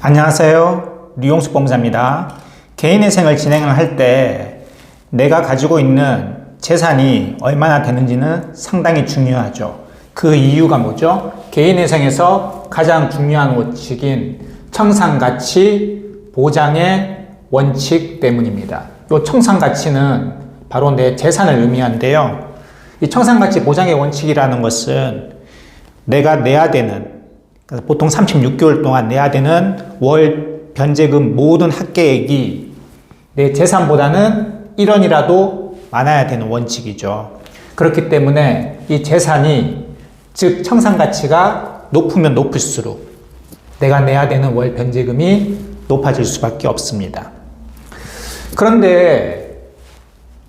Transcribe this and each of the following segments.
안녕하세요. 류용수 법무사입니다. 개인회생을 진행을 할 때 내가 가지고 있는 재산이 얼마나 되는지는 상당히 중요하죠. 그 이유가 뭐죠? 개인회생에서 가장 중요한 원칙인 청산가치 보장의 원칙 때문입니다. 이 청산가치는 바로 내 재산을 의미하는데요. 이 청산가치 보장의 원칙이라는 것은 내가 내야 되는, 보통 36개월 동안 내야 되는 월 변제금 모든 합계액이 내 재산보다는 1원이라도 많아야 되는 원칙이죠. 그렇기 때문에 이 재산이, 즉 청산가치가 높으면 높을수록 내가 내야 되는 월 변제금이 높아질 수밖에 없습니다. 그런데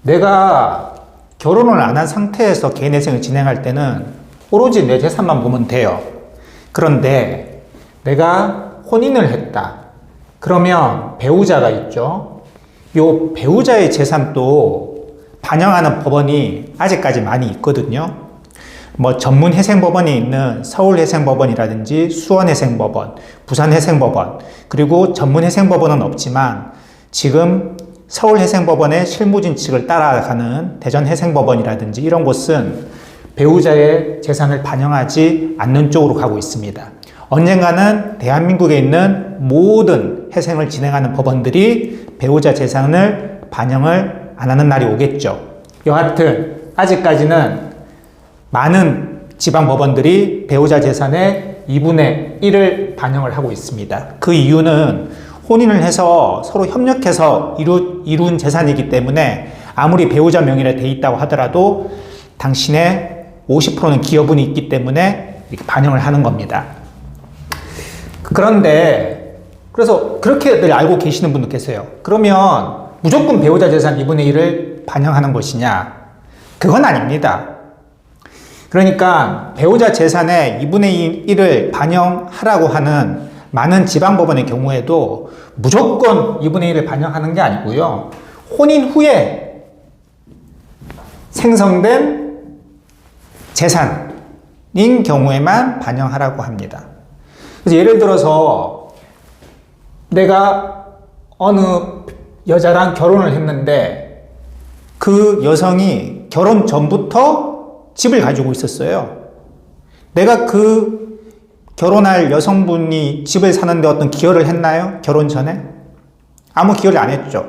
내가 결혼을 안 한 상태에서 개인회생을 진행할 때는 오로지 내 재산만 보면 돼요. 그런데 내가 혼인을 했다. 그러면 배우자가 있죠. 이 배우자의 재산도 반영하는 법원이 아직까지 많이 있거든요. 전문회생법원이 있는 서울회생법원이라든지 수원회생법원, 부산회생법원, 그리고 전문회생법원은 없지만 지금 서울회생법원의 실무진칙을 따라가는 대전회생법원이라든지 이런 곳은 배우자의 재산을 반영하지 않는 쪽으로 가고 있습니다. 언젠가는 대한민국에 있는 모든 회생을 진행하는 법원들이 배우자 재산을 반영을 안 하는 날이 오겠죠. 여하튼 아직까지는 많은 지방법원들이 배우자 재산의 2분의 1을 반영을 하고 있습니다. 그 이유는 혼인을 해서 서로 협력해서 이룬 재산이기 때문에 아무리 배우자 명의로 돼 있다고 하더라도 당신의 50%는 기여분이 있기 때문에 이렇게 반영을 하는 겁니다. 그런데 그래서 그렇게들 알고 계시는 분도 계세요. 그러면 무조건 배우자 재산 2분의 1을 반영하는 것이냐? 그건 아닙니다. 그러니까 배우자 재산의 2분의 1을 반영하라고 하는 많은 지방법원의 경우에도 무조건 2분의 1을 반영하는 게 아니고요. 혼인 후에 생성된 재산인 경우에만 반영하라고 합니다. 그래서 예를 들어서 내가 어느 여자랑 결혼을 했는데 그 여성이 결혼 전부터 집을 가지고 있었어요. 내가 그 결혼할 여성분이 집을 사는데 어떤 기여를 했나요? 결혼 전에? 아무 기여를 안 했죠.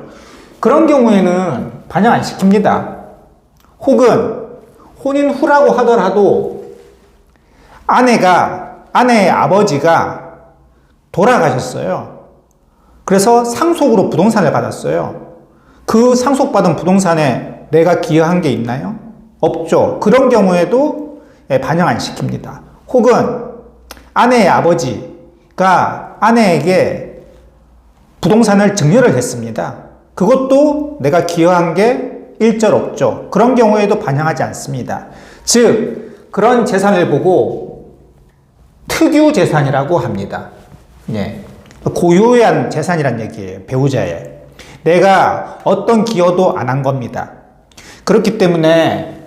그런 경우에는 반영 안 시킵니다. 혹은 혼인 후라고 하더라도 아내의 아버지가 돌아가셨어요. 그래서 상속으로 부동산을 받았어요. 그 상속받은 부동산에 내가 기여한 게 있나요? 없죠. 그런 경우에도 반영 안 시킵니다. 혹은 아내의 아버지가 아내에게 부동산을 증여를 했습니다. 그것도 내가 기여한 게 일절 없죠. 그런 경우에도 반영하지 않습니다. 즉, 그런 재산을 보고 특유 재산이라고 합니다. 예. 고유한 재산이란 얘기예요. 배우자의. 내가 어떤 기여도 안 한 겁니다. 그렇기 때문에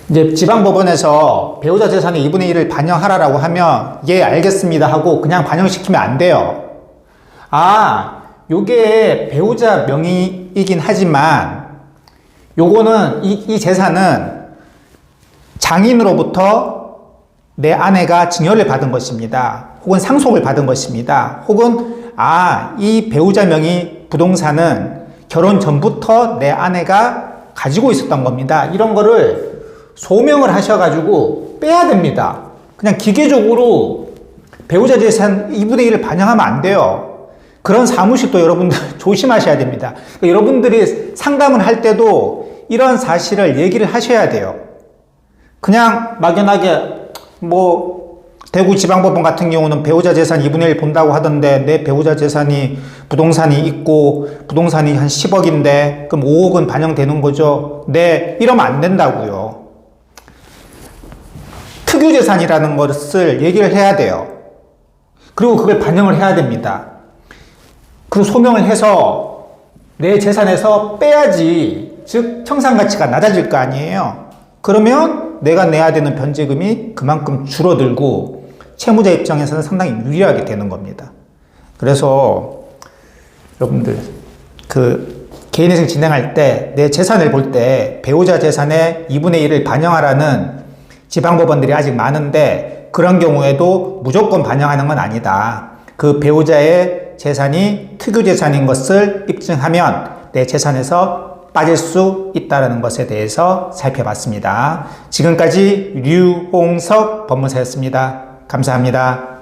이제 지방법원에서 배우자 재산의 2분의 1을 반영하라고 하면 예, 알겠습니다 하고 그냥 반영시키면 안 돼요. 요게 배우자 명의이긴 하지만 요거는 이 재산은 장인으로부터 내 아내가 증여를 받은 것입니다. 혹은 상속을 받은 것입니다. 혹은 이 배우자 명의 부동산은 결혼 전부터 내 아내가 가지고 있었던 겁니다. 이런 거를 소명을 하셔가지고 빼야 됩니다. 그냥 기계적으로 배우자 재산 2분의 1을 반영하면 안 돼요. 그런 사무실도 여러분들 조심하셔야 됩니다. 그러니까 여러분들이 상담을 할 때도 이런 사실을 얘기를 하셔야 돼요. 그냥 막연하게 대구지방법원 같은 경우는 배우자 재산 2분의 1 본다고 하던데 내 배우자 재산이 부동산이 있고 부동산이 한 10억인데 그럼 5억은 반영되는 거죠. 네, 이러면 안 된다고요. 특유재산이라는 것을 얘기를 해야 돼요. 그리고 그걸 반영을 해야 됩니다. 그리고 소명을 해서 내 재산에서 빼야지, 즉 청산가치가 낮아질 거 아니에요. 그러면 내가 내야 되는 변제금이 그만큼 줄어들고 채무자 입장에서는 상당히 유리하게 되는 겁니다. 그래서 여러분들 그 개인회생 진행할 때 내 재산을 볼 때 배우자 재산의 2분의 1을 반영하라는 지방법원들이 아직 많은데 그런 경우에도 무조건 반영하는 건 아니다. 그 배우자의 재산이 특유재산인 것을 입증하면 내 재산에서 빠질 수 있다는 것에 대해서 살펴봤습니다. 지금까지 류홍석 법무사였습니다. 감사합니다.